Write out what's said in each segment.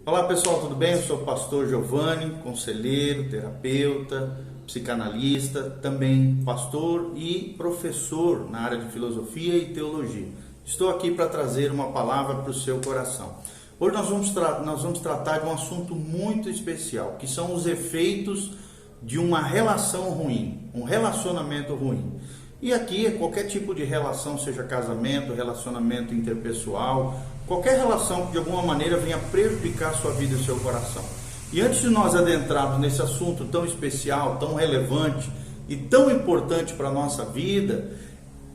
Olá pessoal, tudo bem? Eu sou o pastor Giovanni, conselheiro, terapeuta, psicanalista, também pastor e professor na área de filosofia e teologia. Estou aqui para trazer uma palavra para o seu coração. Hoje nós vamos tratar de um assunto muito especial, que são os efeitos de uma relação ruim, um relacionamento ruim. E aqui qualquer tipo de relação, seja casamento, relacionamento interpessoal, qualquer relação que de alguma maneira venha prejudicar a sua vida e o seu coração. E antes de nós adentrarmos nesse assunto tão especial, tão relevante e tão importante para a nossa vida,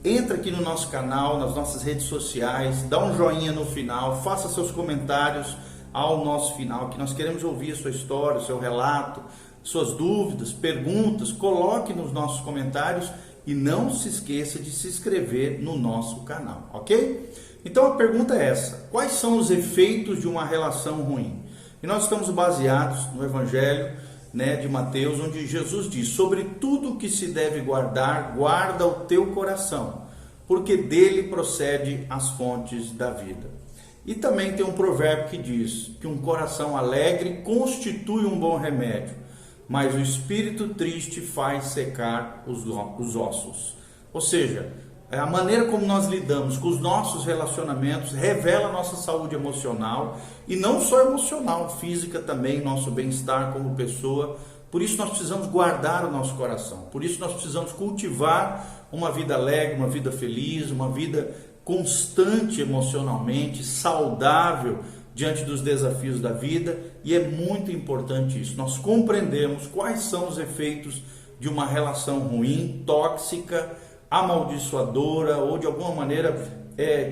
entra aqui no nosso canal, nas nossas redes sociais, dá um joinha no final, faça seus comentários ao nosso final, que nós queremos ouvir a sua história, o seu relato, suas dúvidas, perguntas, coloque nos nossos comentários e não se esqueça de se inscrever no nosso canal, ok? Então a pergunta é essa: quais são os efeitos de uma relação ruim? E nós estamos baseados no Evangelho, de Mateus, onde Jesus diz: sobre tudo que se deve guardar, guarda o teu coração, porque dele procede as fontes da vida. E também tem um provérbio que diz que um coração alegre constitui um bom remédio, mas o espírito triste faz secar os ossos. Ou seja, a maneira como nós lidamos com os nossos relacionamentos revela a nossa saúde emocional, e não só emocional, física também, nosso bem-estar como pessoa. Por isso nós precisamos guardar o nosso coração, por isso nós precisamos cultivar uma vida alegre, uma vida feliz, uma vida constante emocionalmente, saudável, diante dos desafios da vida. E é muito importante isso, nós compreendemos quais são os efeitos de uma relação ruim, tóxica, amaldiçoadora, ou de alguma maneira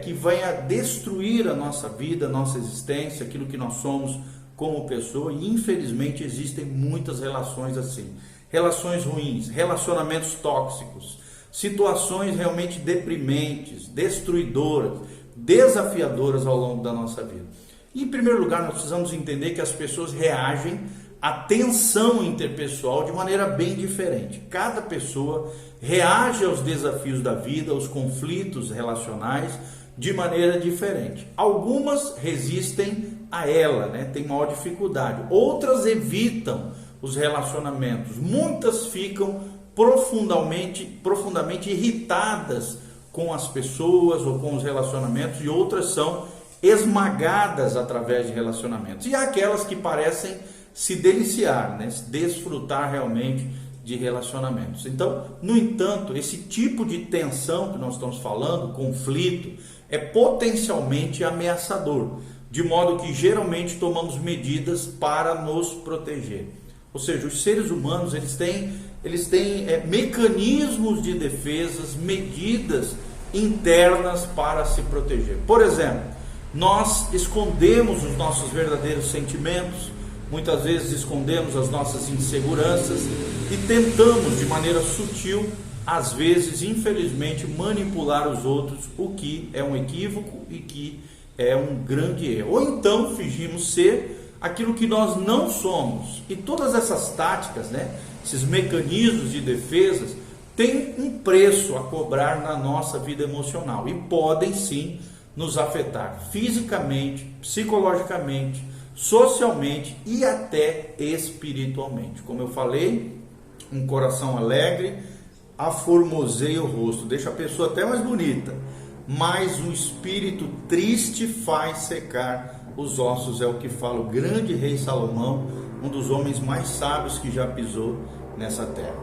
que venha destruir a nossa vida, a nossa existência, aquilo que nós somos como pessoa. E infelizmente existem muitas relações assim, relações ruins, relacionamentos tóxicos, situações realmente deprimentes, destruidoras, desafiadoras ao longo da nossa vida. E, em primeiro lugar, nós precisamos entender que as pessoas reagem à tensão interpessoal de maneira bem diferente. Cada pessoa reage aos desafios da vida, aos conflitos relacionais, de maneira diferente. Algumas resistem a ela, têm maior dificuldade. Outras evitam os relacionamentos. Muitas ficam profundamente irritadas com as pessoas ou com os relacionamentos, e outras são esmagadas através de relacionamentos. E há aquelas que parecem se deliciar, se desfrutar realmente de relacionamentos. Então, no entanto, esse tipo de tensão que nós estamos falando, conflito, é potencialmente ameaçador, de modo que geralmente tomamos medidas para nos proteger. Ou seja, os seres humanos eles têm mecanismos de defesas, medidas internas para se proteger. Por exemplo, nós escondemos os nossos verdadeiros sentimentos, muitas vezes escondemos as nossas inseguranças e tentamos de maneira sutil, às vezes, infelizmente, manipular os outros, o que é um equívoco e que é um grande erro. Ou então fingimos ser aquilo que nós não somos. E todas essas táticas, esses mecanismos de defesas, têm um preço a cobrar na nossa vida emocional e podem sim nos afetar fisicamente, psicologicamente, socialmente e até espiritualmente. Como eu falei, um coração alegre aformoseia o rosto, deixa a pessoa até mais bonita, mas um espírito triste faz secar os ossos, é o que fala o grande rei Salomão, um dos homens mais sábios que já pisou nessa terra.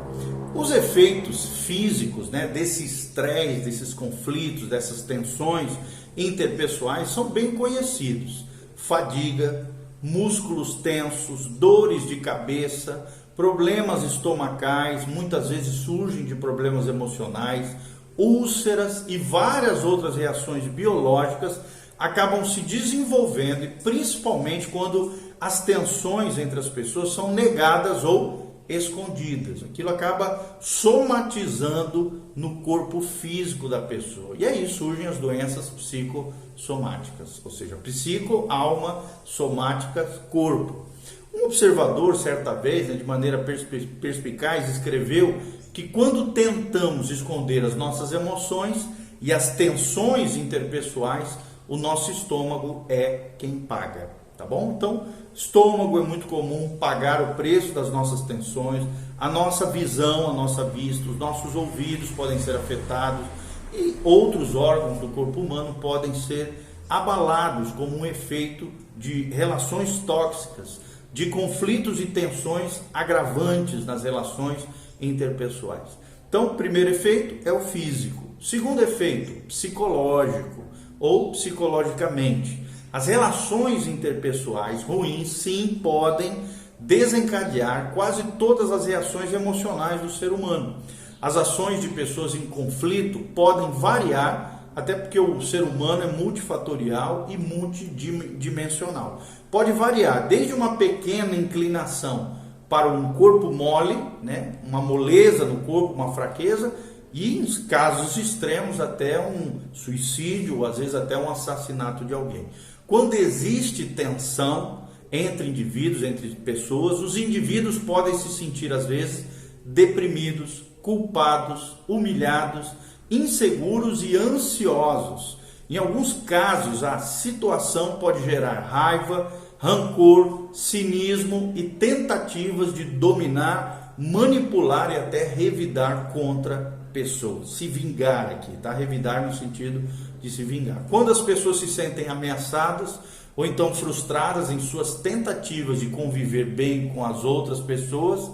Os efeitos físicos, desse estresse, desses conflitos, dessas tensões interpessoais são bem conhecidos: fadiga, músculos tensos, dores de cabeça, problemas estomacais, muitas vezes surgem de problemas emocionais, úlceras e várias outras reações biológicas acabam se desenvolvendo, e principalmente quando as tensões entre as pessoas são negadas ou escondidas. Aquilo acaba somatizando no corpo físico da pessoa. E aí surgem as doenças psicossomáticas, ou seja, psico, alma, somática, corpo. Um observador, certa vez, de maneira perspicaz, escreveu que quando tentamos esconder as nossas emoções e as tensões interpessoais, o nosso estômago é quem paga. tá bom? Então, estômago é muito comum pagar o preço das nossas tensões, a nossa visão, a nossa vista, os nossos ouvidos podem ser afetados e outros órgãos do corpo humano podem ser abalados como um efeito de relações tóxicas, de conflitos e tensões agravantes nas relações interpessoais. Então, o primeiro efeito é o físico. Segundo efeito, psicológico ou psicologicamente. As relações interpessoais ruins, sim, podem desencadear quase todas as reações emocionais do ser humano. As ações de pessoas em conflito podem variar, até porque o ser humano é multifatorial e multidimensional. Pode variar desde uma pequena inclinação para um corpo mole, né, uma moleza no corpo, uma fraqueza, e em casos extremos até um suicídio, ou às vezes até um assassinato de alguém. Quando existe tensão entre indivíduos, entre pessoas, os indivíduos podem se sentir às vezes deprimidos, culpados, humilhados, inseguros e ansiosos. Em alguns casos, a situação pode gerar raiva, rancor, cinismo e tentativas de dominar, manipular e até revidar contra pessoas. Se vingar aqui, tá? Revidar no sentido de se vingar. Quando as pessoas se sentem ameaçadas ou então frustradas em suas tentativas de conviver bem com as outras pessoas,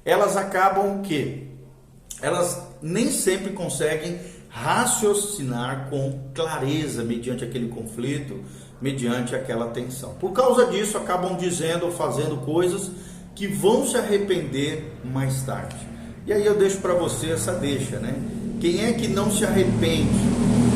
elas acabam o quê? Elas nem sempre conseguem raciocinar com clareza mediante aquele conflito, mediante aquela tensão. Por causa disso, acabam dizendo ou fazendo coisas que vão se arrepender mais tarde. E aí eu deixo para você essa deixa, né? Quem é que não se arrepende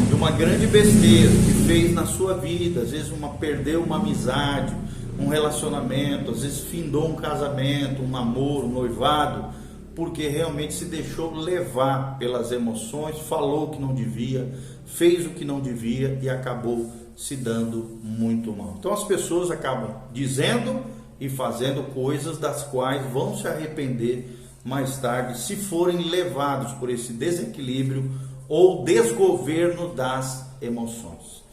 de uma grande besteira que fez na sua vida? Às vezes perdeu uma amizade, um relacionamento, às vezes findou um casamento, um namoro, um noivado, porque realmente se deixou levar pelas emoções, falou o que não devia, fez o que não devia e acabou se dando muito mal. Então as pessoas acabam dizendo e fazendo coisas das quais vão se arrepender mais tarde, se forem levados por esse desequilíbrio ou desgoverno das emoções.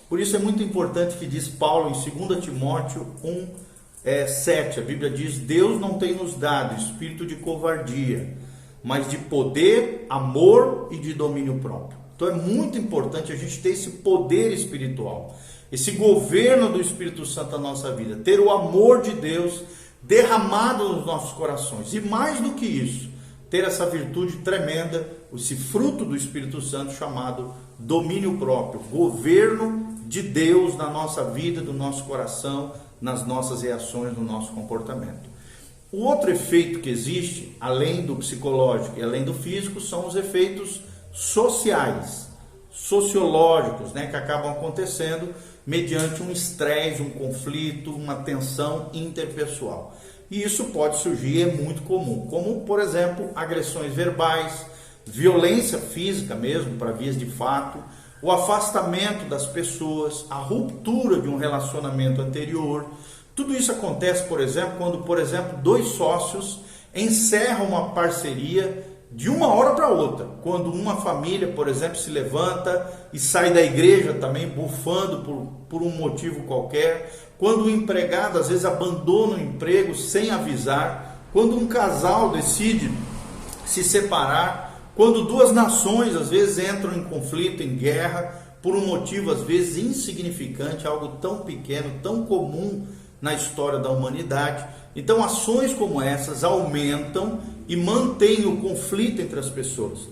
Por isso é muito importante que diz Paulo em 2 Timóteo 1:7, a Bíblia diz: Deus não tem nos dado espírito de covardia, mas de poder, amor e de domínio próprio. Então é muito importante a gente ter esse poder espiritual, esse governo do Espírito Santo na nossa vida, ter o amor de Deus derramado nos nossos corações. E mais do que isso, ter essa virtude tremenda, esse fruto do Espírito Santo chamado domínio próprio, governo de Deus na nossa vida, no nosso coração, nas nossas reações, no nosso comportamento. O outro efeito que existe, além do psicológico e além do físico, são os efeitos sociais, sociológicos, né, que acabam acontecendo mediante um estresse, um conflito, uma tensão interpessoal. E isso pode surgir, é muito comum, como, por exemplo, agressões verbais, violência física mesmo, para vias de fato, o afastamento das pessoas, a ruptura de um relacionamento anterior. Tudo isso acontece, por exemplo, quando, dois sócios encerram uma parceria de uma hora para outra. Quando uma família, por exemplo, se levanta e sai da igreja também bufando por um motivo qualquer. Quando o empregado, às vezes, abandona o emprego sem avisar. Quando um casal decide se separar. Quando duas nações, às vezes, entram em conflito, em guerra, por um motivo, às vezes, insignificante, algo tão pequeno, tão comum na história da humanidade. Então, ações como essas aumentam e mantêm o conflito entre as pessoas,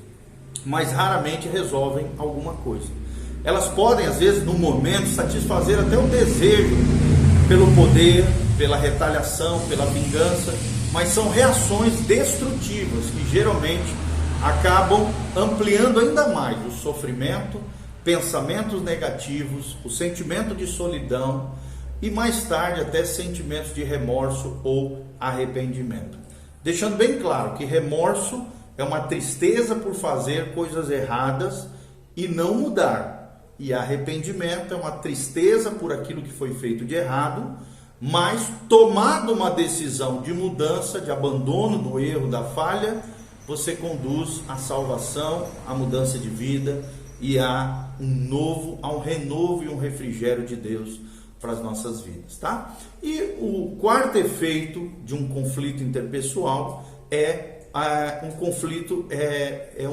mas raramente resolvem alguma coisa. Elas podem, às vezes, no momento, satisfazer até o desejo pelo poder, pela retaliação, pela vingança, mas são reações destrutivas que geralmente acabam ampliando ainda mais o sofrimento, pensamentos negativos, o sentimento de solidão e mais tarde até sentimentos de remorso ou arrependimento. Deixando bem claro que remorso é uma tristeza por fazer coisas erradas e não mudar. E arrependimento é uma tristeza por aquilo que foi feito de errado, mas tomado uma decisão de mudança, de abandono do erro, da falha, você conduz à salvação, à mudança de vida e a um renovo e um refrigério de Deus, para as nossas vidas, tá? E o quarto efeito de um conflito interpessoal é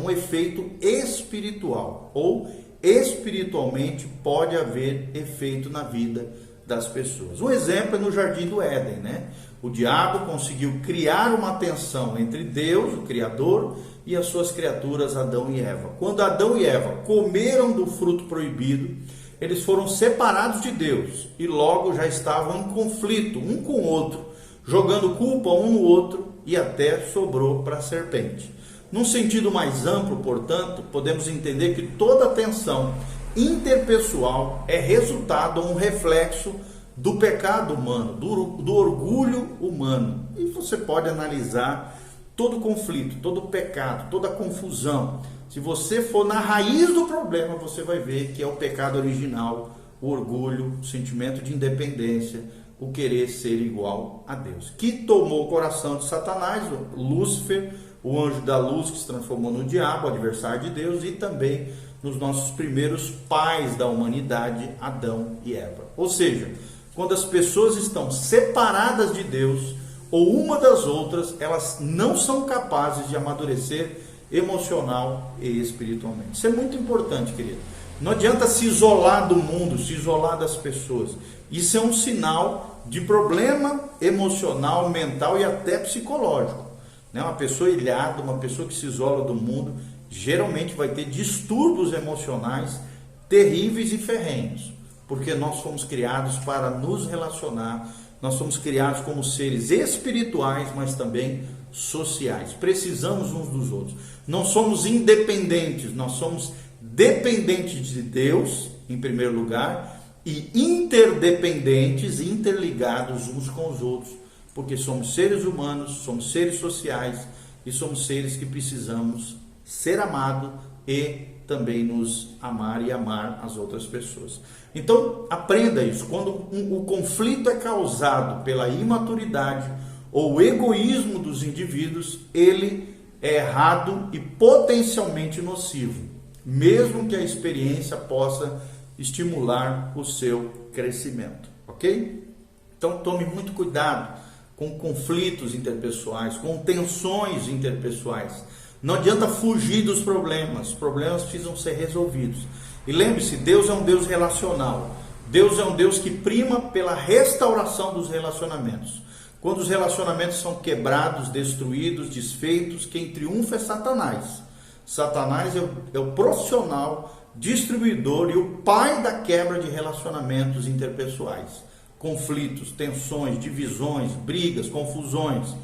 um efeito espiritual, ou espiritualmente pode haver efeito na vida das pessoas. Um exemplo é no Jardim do Éden, né? O diabo conseguiu criar uma tensão entre Deus, o Criador, e as suas criaturas Adão e Eva. Quando Adão e Eva comeram do fruto proibido, eles foram separados de Deus e logo já estavam em conflito um com o outro, jogando culpa um no outro, e até sobrou para a serpente. Num sentido mais amplo, portanto, podemos entender que toda tensão interpessoal é resultado ou um reflexo do pecado humano, do orgulho humano. E você pode analisar todo conflito, todo pecado, toda confusão. Se você for na raiz do problema, você vai ver que é o pecado original, o orgulho, o sentimento de independência, o querer ser igual a Deus, que tomou o coração de Satanás, Lúcifer, o anjo da luz que se transformou no diabo, adversário de Deus, e também nos nossos primeiros pais da humanidade, Adão e Eva. Ou seja, quando as pessoas estão separadas de Deus ou uma das outras, elas não são capazes de amadurecer emocional e espiritualmente. Isso é muito importante, querido. Não adianta se isolar do mundo, se isolar das pessoas. Isso é um sinal de problema emocional, mental e até psicológico. Uma pessoa ilhada, uma pessoa que se isola do mundo, geralmente vai ter distúrbios emocionais terríveis e ferrenhos, porque nós fomos criados para nos relacionar, nós somos criados como seres espirituais, mas também sociais. Precisamos uns dos outros. Não somos independentes, nós somos dependentes de Deus, em primeiro lugar, e interdependentes, interligados uns com os outros, porque somos seres humanos, somos seres sociais e somos seres que precisamos ser amados e também nos amar e amar as outras pessoas. Então, aprenda isso. Quando o conflito é causado pela imaturidade ou egoísmo dos indivíduos, ele é errado e potencialmente nocivo, mesmo que a experiência possa estimular o seu crescimento, ok? Então, tome muito cuidado com conflitos interpessoais, com tensões interpessoais. Não adianta fugir dos problemas, os problemas precisam ser resolvidos. E lembre-se, Deus é um Deus relacional. Deus é um Deus que prima pela restauração dos relacionamentos. Quando os relacionamentos são quebrados, destruídos, desfeitos, quem triunfa é Satanás. Satanás é o profissional, distribuidor e o pai da quebra de relacionamentos interpessoais. Conflitos, tensões, divisões, brigas, confusões.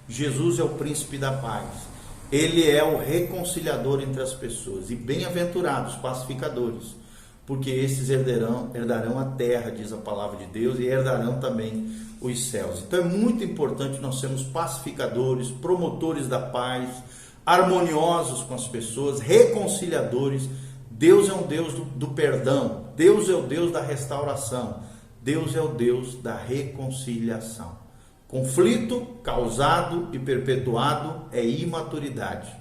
Jesus é o príncipe da paz. Ele é o reconciliador entre as pessoas. E bem-aventurados pacificadores, porque esses herdarão a terra, diz a palavra de Deus, e herdarão também os céus. Então é muito importante nós sermos pacificadores, promotores da paz, harmoniosos com as pessoas, reconciliadores. Deus é um Deus do perdão, Deus é o Deus da restauração, Deus é o Deus da reconciliação. Conflito causado e perpetuado é imaturidade.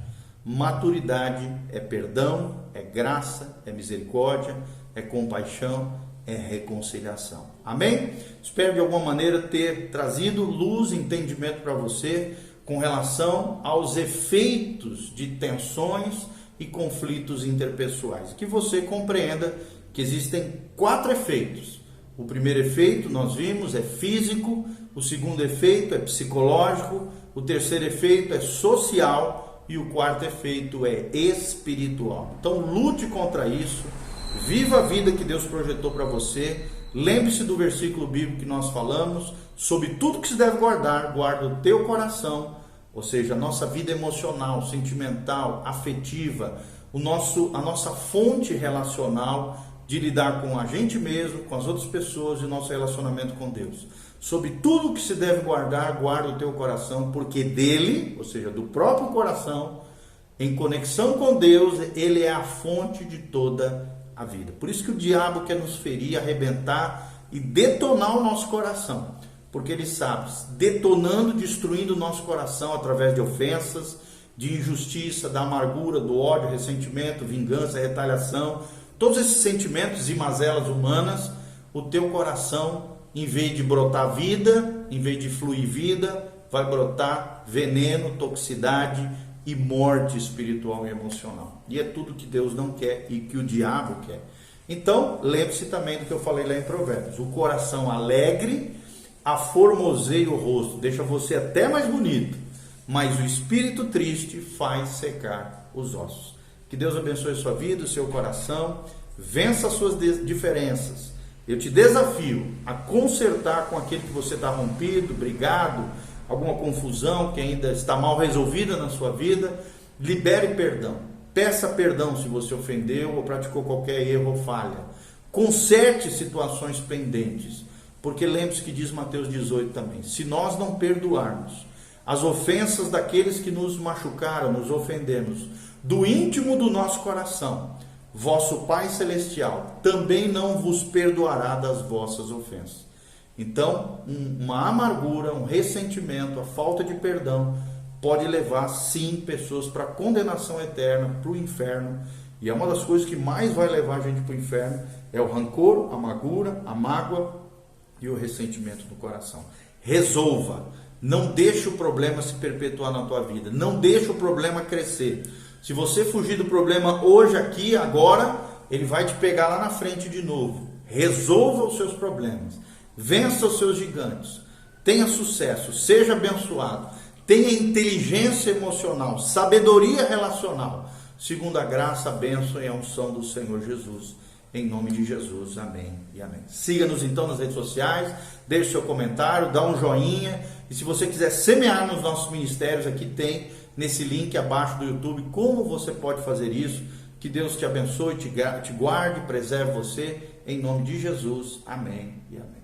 Maturidade é perdão, é graça, é misericórdia, é compaixão, é reconciliação. Amém? Espero de alguma maneira ter trazido luz e entendimento para você com relação aos efeitos de tensões e conflitos interpessoais. Que você compreenda que existem 4 efeitos. O primeiro efeito, nós vimos, é físico. O segundo efeito é psicológico. O terceiro efeito é social. E o quarto efeito é espiritual. Então lute contra isso. Viva a vida que Deus projetou para você. Lembre-se do versículo bíblico que nós falamos. Sobre tudo que se deve guardar, guarda o teu coração. Ou seja, a nossa vida emocional, sentimental, afetiva, a nossa fonte relacional de lidar com a gente mesmo, com as outras pessoas e o nosso relacionamento com Deus. Sobre tudo que se deve guardar, guarda o teu coração, porque dele, ou seja, do próprio coração, em conexão com Deus, ele é a fonte de toda a vida. Por isso que o diabo quer nos ferir, arrebentar e detonar o nosso coração. Porque ele sabe, detonando, destruindo o nosso coração através de ofensas, de injustiça, da amargura, do ódio, ressentimento, vingança, retaliação, todos esses sentimentos e mazelas humanas, o teu coração, em vez de brotar vida, em vez de fluir vida, vai brotar veneno, toxicidade e morte espiritual e emocional. E é tudo que Deus não quer e que o diabo quer. Então, lembre-se também do que eu falei lá em Provérbios. O coração alegre aformoseia o rosto, deixa você até mais bonito, mas o espírito triste faz secar os ossos. Que Deus abençoe a sua vida, o seu coração, vença as suas diferenças. Eu te desafio a consertar com aquele que você está rompido, brigado, alguma confusão que ainda está mal resolvida na sua vida. Libere perdão, peça perdão se você ofendeu ou praticou qualquer erro ou falha. Conserte situações pendentes, porque lembre-se que diz Mateus 18 também: se nós não perdoarmos as ofensas daqueles que nos machucaram, nos ofendemos, do íntimo do nosso coração, vosso Pai Celestial também não vos perdoará das vossas ofensas. Então, uma amargura, um ressentimento, a falta de perdão pode levar, sim, pessoas para a condenação eterna, para o inferno. E é uma das coisas que mais vai levar a gente para o inferno, é o rancor, a amargura, a mágoa e o ressentimento do coração. Resolva, não deixe o problema se perpetuar na tua vida, não deixe o problema crescer. Se você fugir do problema hoje, aqui, agora, ele vai te pegar lá na frente de novo. Resolva os seus problemas, vença os seus gigantes, tenha sucesso, seja abençoado, tenha inteligência emocional, sabedoria relacional, segundo a graça, a bênção e a unção do Senhor Jesus. Em nome de Jesus, amém e amém. Siga-nos então nas redes sociais, deixe seu comentário, dá um joinha. E se você quiser semear nos nossos ministérios, aqui tem nesse link abaixo do YouTube como você pode fazer isso. Que Deus te abençoe, te guarde, preserve você. Em nome de Jesus, amém e amém.